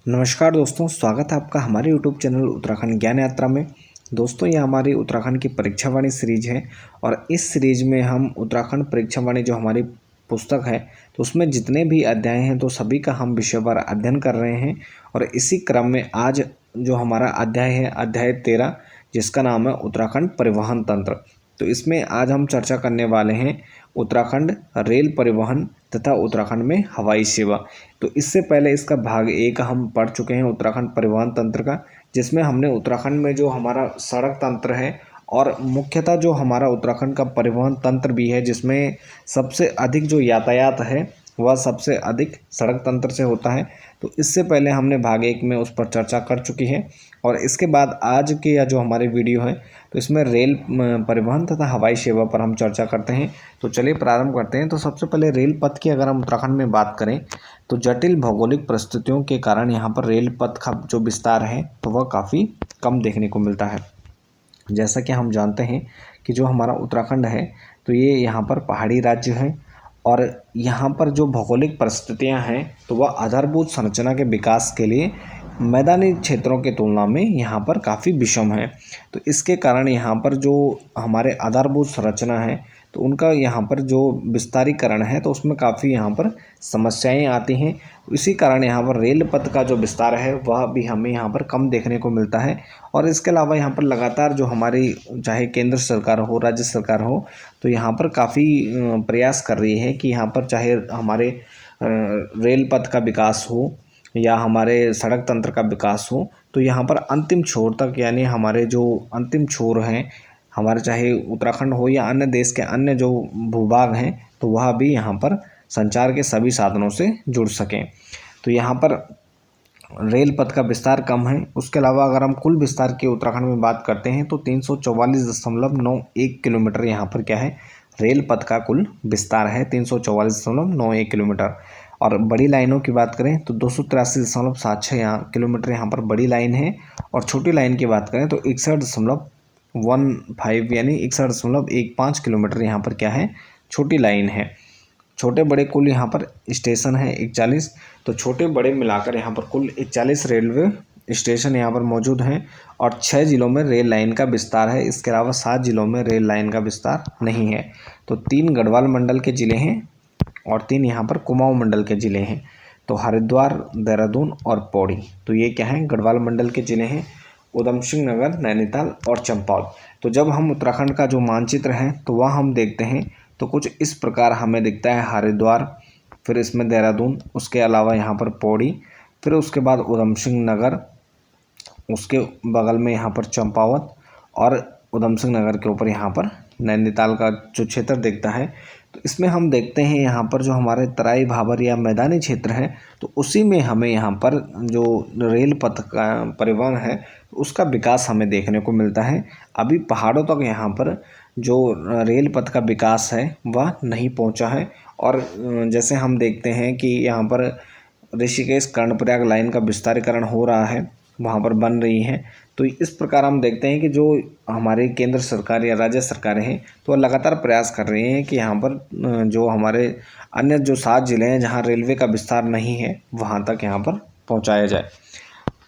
नमस्कार दोस्तों, स्वागत है आपका हमारे यूट्यूब चैनल उत्तराखंड ज्ञान यात्रा में। दोस्तों, ये हमारी उत्तराखंड की परीक्षा वाणी सीरीज है और इस सीरीज में हम उत्तराखंड परीक्षा वाणी जो हमारी पुस्तक है तो उसमें जितने भी अध्याय हैं तो सभी का हम विषयवार अध्ययन कर रहे हैं। और इसी क्रम में आज जो हमारा अध्याय है अध्याय 13, जिसका नाम है उत्तराखंड परिवहन तंत्र। तो इसमें आज हम चर्चा करने वाले हैं उत्तराखंड रेल परिवहन तथा उत्तराखंड में हवाई सेवा। तो इससे पहले इसका भाग 1 हम पढ़ चुके हैं उत्तराखंड परिवहन तंत्र का, जिसमें हमने उत्तराखंड में जो हमारा सड़क तंत्र है और मुख्यतः जो हमारा उत्तराखंड का परिवहन तंत्र भी है, जिसमें सबसे अधिक जो यातायात है वह सबसे अधिक सड़क तंत्र से होता है। तो इससे पहले हमने भाग 1 में उस पर चर्चा कर चुकी है। और इसके बाद आज के या जो हमारे वीडियो है तो इसमें रेल परिवहन तथा हवाई सेवा पर हम चर्चा करते हैं। तो चलिए प्रारंभ करते हैं। तो सबसे पहले रेल पथ की अगर हम उत्तराखंड में बात करें तो जटिल भौगोलिक परिस्थितियों के कारण यहाँ पर रेल पथ का जो विस्तार है तो वह काफ़ी कम देखने को मिलता है। जैसा कि हम जानते हैं कि जो हमारा उत्तराखंड है तो ये यहाँ पर पहाड़ी राज्य है और यहाँ पर जो भौगोलिक परिस्थितियाँ हैं तो वह आधारभूत संरचना के विकास के लिए मैदानी क्षेत्रों की तुलना में यहाँ पर काफ़ी विषम है। तो इसके कारण यहाँ पर जो हमारे आधारभूत संरचना है तो उनका यहाँ पर जो विस्तारीकरण है तो उसमें काफ़ी यहाँ पर समस्याएं आती हैं। इसी कारण यहाँ पर रेल पथ का जो विस्तार है वह भी हमें यहाँ पर कम देखने को मिलता है। और इसके अलावा यहाँ पर लगातार जो हमारी चाहे केंद्र सरकार हो राज्य सरकार हो तो यहाँ पर काफ़ी प्रयास कर रही है कि यहाँ पर चाहे हमारे रेल पथ का विकास हो या हमारे सड़क तंत्र का विकास हो तो यहाँ पर अंतिम छोर तक, यानी हमारे जो अंतिम छोर हैं हमारे चाहे उत्तराखंड हो या अन्य देश के अन्य जो भूभाग हैं तो वह भी यहाँ पर संचार के सभी साधनों से जुड़ सकें। तो यहाँ पर रेल पथ का विस्तार कम है। उसके अलावा अगर हम कुल विस्तार की उत्तराखंड में बात करते हैं तो 344.91 किलोमीटर यहाँ पर क्या है, रेल पथ का कुल विस्तार है 344.91 किलोमीटर। और बड़ी लाइनों की बात करें तो 283.76 किलोमीटर यहाँ पर बड़ी लाइन है। और छोटी लाइन की बात करें तो 61.15 यानी 61.15 किलोमीटर यहाँ पर क्या है, छोटी लाइन है। छोटे बड़े कुल यहाँ पर स्टेशन है 41। तो छोटे बड़े मिलाकर यहाँ पर कुल 41 रेलवे स्टेशन यहाँ पर मौजूद हैं और 6 जिलों में रेल लाइन का विस्तार है। इसके अलावा 7 जिलों में रेल लाइन का विस्तार नहीं है। तो 3 गढ़वाल मंडल के ज़िले हैं और 3 यहाँ पर कुमाऊं मंडल के ज़िले हैं। तो हरिद्वार, देहरादून और पौड़ी, तो ये क्या हैं, गढ़वाल मंडल के ज़िले हैं। उधम सिंह नगर, नैनीताल और चंपावत। तो जब हम उत्तराखंड का जो मानचित्र है तो वह हम देखते हैं तो कुछ इस प्रकार हमें दिखता है। हरिद्वार, फिर इसमें देहरादून, उसके अलावा यहाँ पर पौड़ी, फिर उसके बाद उधम सिंह नगर, उसके बगल में यहाँ पर चंपावत और उधम सिंह नगर के ऊपर यहाँ पर नैनीताल का जो क्षेत्र दिखता है। तो इसमें हम देखते हैं यहाँ पर जो हमारे तराई भाबर या मैदानी क्षेत्र है तो उसी में हमें यहाँ पर जो रेल पथ का परिवहन है उसका विकास हमें देखने को मिलता है। अभी पहाड़ों तक यहाँ पर जो रेल पथ का विकास है वह नहीं पहुँचा है। और जैसे हम देखते हैं कि यहाँ पर ऋषिकेश कर्णप्रयाग लाइन का विस्तारीकरण हो रहा है, वहाँ पर बन रही है। तो इस प्रकार हम देखते हैं कि जो हमारे केंद्र सरकार या राज्य सरकारें हैं तो लगातार प्रयास कर रही हैं कि यहाँ पर जो हमारे अन्य जो 7 ज़िले हैं जहाँ रेलवे का विस्तार नहीं है वहाँ तक यहाँ पर पहुँचाया जाए।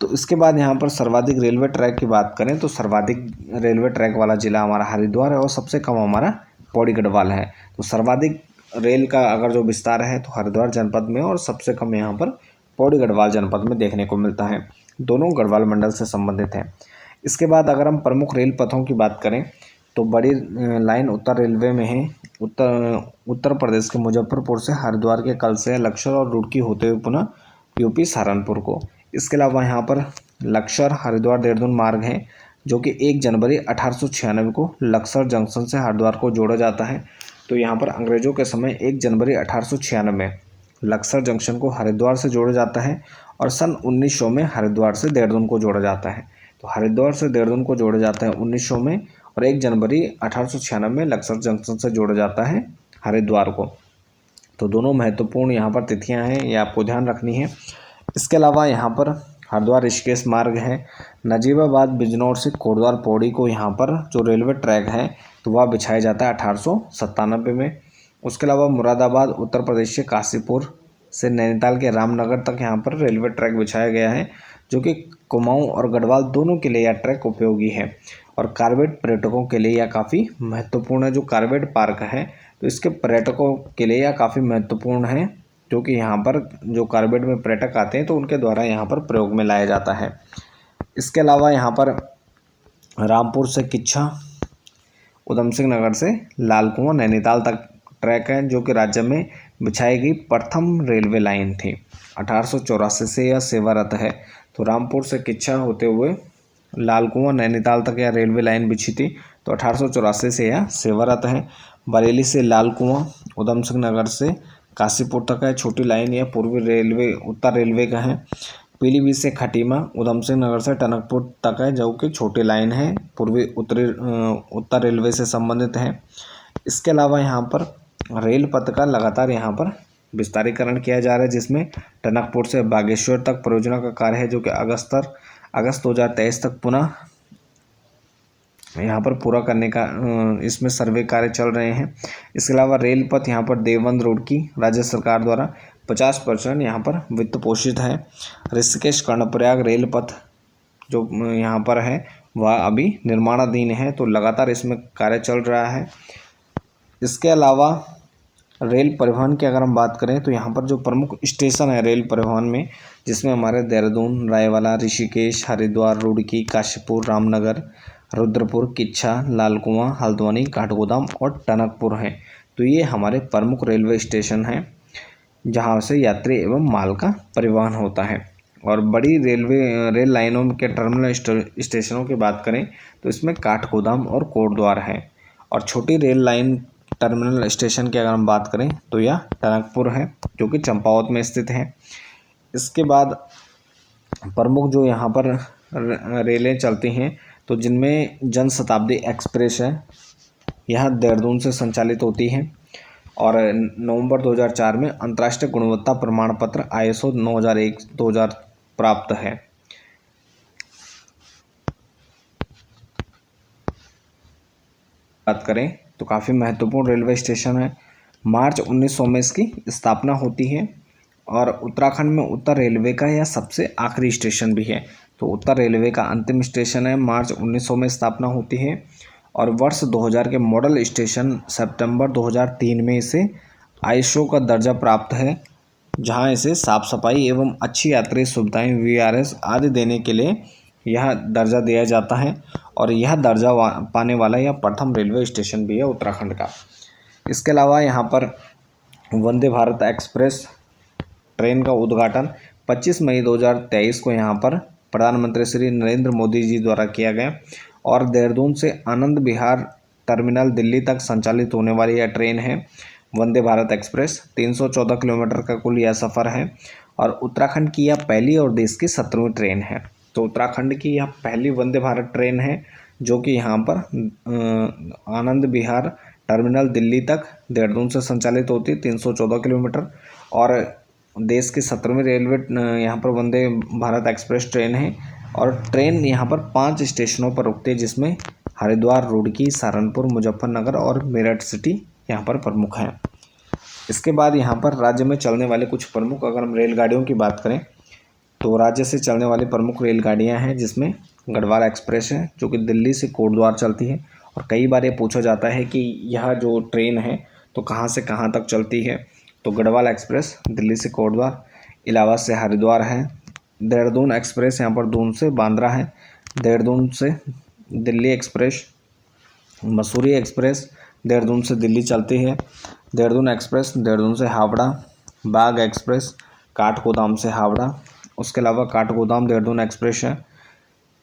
तो इसके बाद यहाँ पर सर्वाधिक रेलवे ट्रैक की बात करें तो सर्वाधिक रेलवे ट्रैक वाला ज़िला हमारा हरिद्वार है और सबसे कम हमारा पौड़ी गढ़वाल है। तो सर्वाधिक रेल का अगर जो विस्तार है तो हरिद्वार जनपद में और सबसे कम यहाँ पर पौड़ी गढ़वाल जनपद में देखने को मिलता है। दोनों गढ़वाल मंडल से संबंधित हैं। इसके बाद अगर हम प्रमुख रेल पथों की बात करें तो बड़ी लाइन उत्तर रेलवे में है। उत्तर प्रदेश के मुजफ्फरपुर से हरिद्वार के कलसे, लक्सर और रुड़की होते हुए पुनः यूपी सहारनपुर को। इसके अलावा यहाँ पर लक्सर हरिद्वार देहरादून मार्ग है जो कि 1 जनवरी 1896 को लक्सर जंक्शन से हरिद्वार को जोड़ा जाता है। तो यहाँ पर अंग्रेज़ों के समय 1 जनवरी 1896 में लक्सर जंक्शन को हरिद्वार से जोड़ा जाता है और सन 1900 में हरिद्वार से देहरादून को जोड़ा जाता है। तो हरिद्वार से देहरादून को जोड़ा जाता है 1900 में और 1 जनवरी 1896 में लक्सर जंक्शन से जोड़ा जाता है हरिद्वार को। तो दोनों महत्वपूर्ण यहाँ पर तिथियाँ हैं, ये आपको ध्यान रखनी है। इसके अलावा यहाँ पर हरिद्वार ऋषिकेश मार्ग है। नजीबाबाद बिजनौर से कोटद्वार पौड़ी को यहाँ पर जो रेलवे ट्रैक है तो वह बिछाया जाता है 1897 में। उसके अलावा मुरादाबाद उत्तर प्रदेश से काशीपुर से नैनीताल के रामनगर तक यहाँ पर रेलवे ट्रैक बिछाया गया है, जो कि कुमाऊं और गढ़वाल दोनों के लिए यह ट्रैक उपयोगी है। और कार्बेट पर्यटकों के लिए यह काफ़ी महत्वपूर्ण है। जो कार्बेट पार्क है तो इसके पर्यटकों के लिए यह काफ़ी महत्वपूर्ण है, क्योंकि यहाँ पर जो कार्बेट में पर्यटक आते हैं तो उनके द्वारा यहाँ पर प्रयोग में लाया जाता है। इसके अलावा यहाँ पर रामपुर से किच्छा, उधम सिंह नगर से लाल कुआं नैनीताल तक ट्रैक है, जो कि राज्य में बिछाई गई प्रथम रेलवे लाइन थी। 1884 से यह सेवारत है। तो रामपुर से किच्छा होते हुए लाल कुआं नैनीताल तक यह रेलवे लाइन बिछी थी, तो 1884 से यह सेवारत है। बरेली से लाल कुआं उधम सिंह नगर से काशीपुर तक है छोटी लाइन, यह पूर्वी रेलवे उत्तर रेलवे का है। पीलीभीत से खटीमा उधम सिंह नगर से टनकपुर तक है, जो कि छोटी लाइन है, पूर्वी उत्तर रेलवे से संबंधित है। इसके अलावा यहाँ पर रेल पथ का लगातार यहाँ पर विस्तारीकरण किया जा रहा है, जिसमें टनकपुर से बागेश्वर तक परियोजना का कार्य है, जो कि अगस्त 2023 तक पुनः यहाँ पर पूरा करने का इसमें सर्वे कार्य चल रहे हैं। इसके अलावा रेल पथ यहाँ पर देवबंद रोड की राज्य सरकार द्वारा 50% यहाँ पर वित्त पोषित है। ऋषिकेश कर्णप्रयाग रेल पथ जो यहाँ पर है वह अभी निर्माणाधीन है, तो लगातार इसमें कार्य चल रहा है। इसके अलावा रेल परिवहन की अगर हम बात करें तो यहाँ पर जो प्रमुख स्टेशन है रेल परिवहन में, जिसमें हमारे देहरादून, रायवाला, ऋषिकेश, हरिद्वार, रुड़की, काशीपुर, रामनगर, रुद्रपुर, किच्छा, लाल कुआं, हल्द्वानी, काठगोदाम और टनकपुर हैं। तो ये हमारे प्रमुख रेलवे स्टेशन हैं जहाँ से यात्री एवं माल का परिवहन होता है। और बड़ी रेल लाइनों के टर्मिनल स्टेशनों की बात करें तो इसमें काठगोदाम और कोटद्वार है। और छोटी रेल लाइन टर्मिनल स्टेशन की अगर हम बात करें तो यह टनकपुर है, जो कि चंपावत में स्थित है। इसके बाद प्रमुख जो यहाँ पर रेलें चलती हैं तो जिनमें जनशताब्दी एक्सप्रेस है, यह देहरादून से संचालित होती है और नवंबर 2004 में अंतर्राष्ट्रीय गुणवत्ता प्रमाण पत्र ISO 9001-2000 प्राप्त है। बात करें तो काफ़ी महत्वपूर्ण रेलवे स्टेशन है। मार्च 1900 में इसकी स्थापना होती है और उत्तराखंड में उत्तर रेलवे का यह सबसे आखिरी स्टेशन भी है। तो उत्तर रेलवे का अंतिम स्टेशन है, मार्च 1900 में स्थापना होती है और वर्ष 2000 के मॉडल स्टेशन सितंबर 2003 में इसे ISO का दर्जा प्राप्त है, जहां इसे साफ सफाई एवं अच्छी यात्री सुविधाएं VRS आदि देने के लिए यह दर्जा दिया जाता है और यह दर्जा पाने वाला यह प्रथम रेलवे स्टेशन भी है उत्तराखंड का। इसके अलावा यहाँ पर वंदे भारत एक्सप्रेस ट्रेन का उद्घाटन 25 मई 2023 को यहाँ पर प्रधानमंत्री श्री नरेंद्र मोदी जी द्वारा किया गया और देहरादून से आनंद विहार टर्मिनल दिल्ली तक संचालित होने वाली यह ट्रेन है वंदे भारत एक्सप्रेस। 314 किलोमीटर का कुल यह सफ़र है और उत्तराखंड की यह पहली और देश की 17वीं ट्रेन है। तो उत्तराखंड की यह पहली वंदे भारत ट्रेन है जो कि यहाँ पर आनंद विहार टर्मिनल दिल्ली तक देहरादून से संचालित होती है 314 किलोमीटर और देश की 17वीं रेलवे यहाँ पर वंदे भारत एक्सप्रेस ट्रेन है। और ट्रेन यहाँ पर 5 स्टेशनों पर रुकती है, जिसमें हरिद्वार, रुड़की, सहारनपुर, मुजफ्फरनगर और मेरठ सिटी यहाँ पर प्रमुख हैं। इसके बाद यहाँ पर राज्य में चलने वाले कुछ प्रमुख अगर हम रेलगाड़ियों की बात करें तो राज्य से चलने वाली प्रमुख रेलगाड़ियाँ हैं, जिसमें गढ़वाल एक्सप्रेस है जो कि दिल्ली से कोटद्वार चलती है। और कई बार ये पूछा जाता है कि यह जो ट्रेन है तो कहाँ से कहाँ तक चलती है, तो गढ़वाल एक्सप्रेस दिल्ली से कोटद्वार, इलाहाबाद से हरिद्वार है। देहरादून एक्सप्रेस यहाँ पर दून से बांद्रा है। देहरादून से दिल्ली एक्सप्रेस, मसूरी एक्सप्रेस देहरादून से दिल्ली चलती है। देहरादून एक्सप्रेस देहरादून से हावड़ा, बाग एक्सप्रेस काठगोदाम से हावड़ा। उसके अलावा काठगोदाम देहरादून एक्सप्रेस है।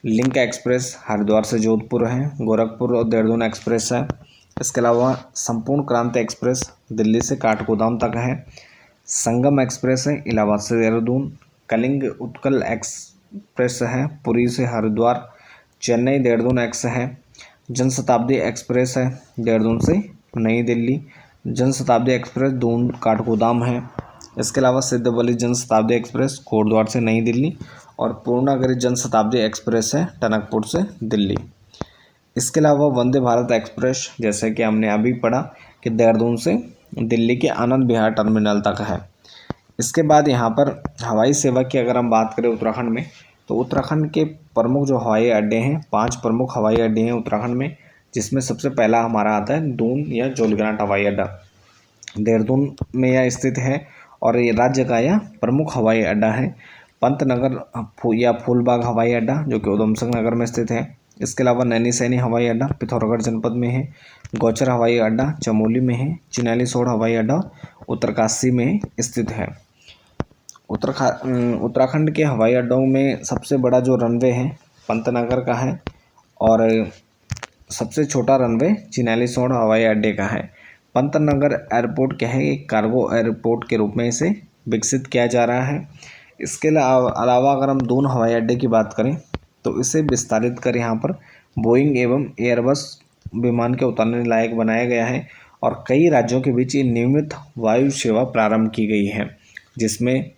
लिंक एक्सप्रेस हरिद्वार से जोधपुर है। गोरखपुर और देहरादून एक्सप्रेस है। इसके अलावा संपूर्ण क्रांति एक्सप्रेस दिल्ली से काठगोदाम तक है। संगम एक्सप्रेस है इलाहाबाद से देहरादून। कलिंग उत्कल एक्सप्रेस है पुरी से हरिद्वार। चेन्नई देहरादून एक्स है। जनशताब्दी एक्सप्रेस है देहरादून से नई दिल्ली। जनशताब्दी एक्सप्रेस दून काठगोदाम है। इसके अलावा सिद्धवली जनशताब्दी एक्सप्रेस कोटद्वार से नई दिल्ली और पूर्णागिरि जनशताब्दी एक्सप्रेस है टनकपुर से दिल्ली। इसके अलावा वंदे भारत एक्सप्रेस जैसे कि हमने अभी पढ़ा कि देहरादून से दिल्ली के आनंद विहार टर्मिनल तक है। इसके बाद यहाँ पर हवाई सेवा की अगर हम बात करें उत्तराखंड में, तो उत्तराखंड के प्रमुख जो हवाई अड्डे हैं, 5 प्रमुख हवाई अड्डे हैं उत्तराखंड में, जिसमें सबसे पहला हमारा आता है दून या जोलीग्रांट हवाई अड्डा। देहरादून में यह स्थित है और ये राज्य का यह प्रमुख हवाई अड्डा है। पंतनगर या फूलबाग हवाई अड्डा जो कि उधमसिंह नगर में स्थित है। इसके अलावा नैनीसैनी हवाई अड्डा पिथौरागढ़ जनपद में है। गौचर हवाई अड्डा चमोली में है। चिन्यालीसोड़ हवाई अड्डा उत्तरकाशी में स्थित है। उत्तराखंड के हवाई अड्डों में सबसे बड़ा जो रनवे है पंतनगर का है और सबसे छोटा रनवे चिन्यालीसोड़ हवाई अड्डे का है। पंतनगर एयरपोर्ट क्या है, एक कार्गो एयरपोर्ट के रूप में इसे विकसित किया जा रहा है। इसके अलावा अगर हम दून हवाई अड्डे की बात करें तो इसे विस्तारित कर यहाँ पर बोइंग एवं एयरबस विमान के उतरने लायक बनाया गया है और कई राज्यों के बीच नियमित वायु सेवा प्रारंभ की गई है, जिसमें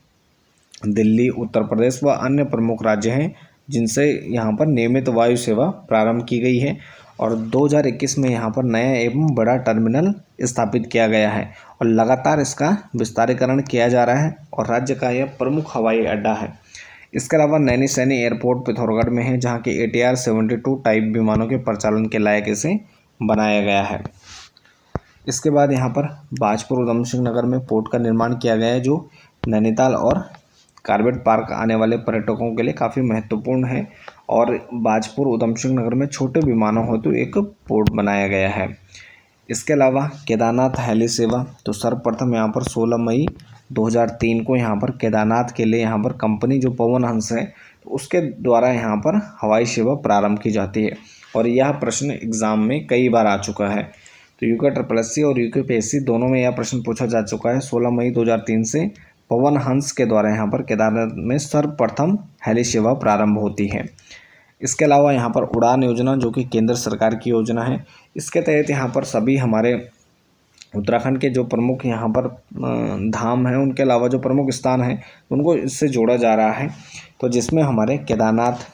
दिल्ली, उत्तर प्रदेश व अन्य प्रमुख राज्य हैं जिनसे यहाँ पर नियमित वायु सेवा प्रारंभ की गई है। और 2021 में यहाँ पर नया एवं बड़ा टर्मिनल स्थापित किया गया है और लगातार इसका विस्तारीकरण किया जा रहा है और राज्य का यह प्रमुख हवाई अड्डा है। इसके अलावा नैनीसैनी एयरपोर्ट पिथौरागढ़ में है, जहाँ के ATR 72 टाइप विमानों के परिचालन के लायक इसे बनाया गया है। इसके बाद यहाँ पर बाजपुर उधमसिंह नगर में पोर्ट का निर्माण किया गया है, जो नैनीताल और कार्बेट पार्क आने वाले पर्यटकों के लिए काफ़ी महत्वपूर्ण है और बाजपुर उधमसिंह नगर में छोटे विमानों हेतु एक पोर्ट बनाया गया है। इसके अलावा केदारनाथ हेली सेवा, तो सर्वप्रथम यहाँ पर 16 मई 2003 को यहाँ पर केदारनाथ के लिए यहाँ पर कंपनी जो पवन हंस है तो उसके द्वारा यहाँ पर हवाई सेवा प्रारंभ की जाती है और यह प्रश्न एग्ज़ाम में कई बार आ चुका है। तो UKSSC और UKPSC दोनों में यह प्रश्न पूछा जा चुका है। 16 मई 2003 से पवन हंस के द्वारा यहाँ पर केदारनाथ में सर्वप्रथम हेली सेवा प्रारंभ होती है। इसके अलावा यहाँ पर उड़ान योजना जो कि केंद्र सरकार की योजना है, इसके तहत यहाँ पर सभी हमारे उत्तराखंड के जो प्रमुख यहाँ पर धाम हैं उनके अलावा जो प्रमुख स्थान हैं उनको इससे जोड़ा जा रहा है। तो जिसमें हमारे केदारनाथ,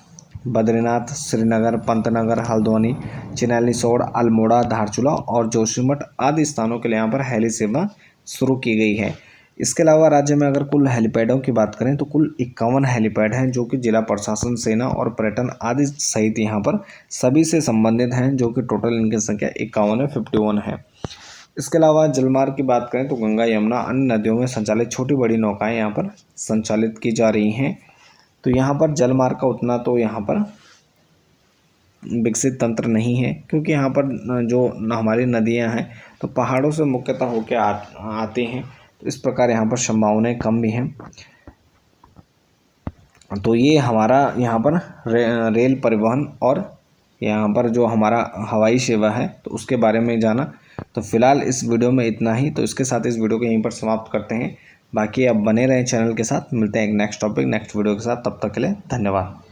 बद्रीनाथ, श्रीनगर, पंतनगर, हल्द्वानी, चिन्यालीसोड़, अल्मोड़ा, धारचूला और जोशीमठ आदि स्थानों के लिए यहाँ पर हेली सेवा शुरू की गई है। इसके अलावा राज्य में अगर कुल हेलीपैडों की बात करें तो कुल 51 हेलीपैड हैं जो कि जिला प्रशासन, सेना और पर्यटन आदि सहित यहाँ पर सभी से संबंधित हैं, जो कि टोटल इनकी संख्या 51 है। इसके अलावा जलमार्ग की बात करें तो गंगा, यमुना, अन्य नदियों में संचालित छोटी बड़ी नौकाएं यहाँ पर संचालित की जा रही हैं। तो यहाँ पर जलमार्ग का उतना तो यहाँ पर विकसित तंत्र नहीं है, क्योंकि यहाँ पर जो हमारी नदियाँ हैं तो पहाड़ों से मुख्यतः होकर आती हैं, तो इस प्रकार यहाँ पर संभावनाएं कम भी हैं। तो ये हमारा यहाँ पर रेल परिवहन और यहाँ पर जो हमारा हवाई सेवा है तो उसके बारे में जाना। तो फिलहाल इस वीडियो में इतना ही। तो इसके साथ इस वीडियो को यहीं पर समाप्त करते हैं। बाकी अब बने रहें चैनल के साथ। मिलते हैं एक नेक्स्ट टॉपिक नेक्स्ट वीडियो के साथ। तब तक के लिए धन्यवाद।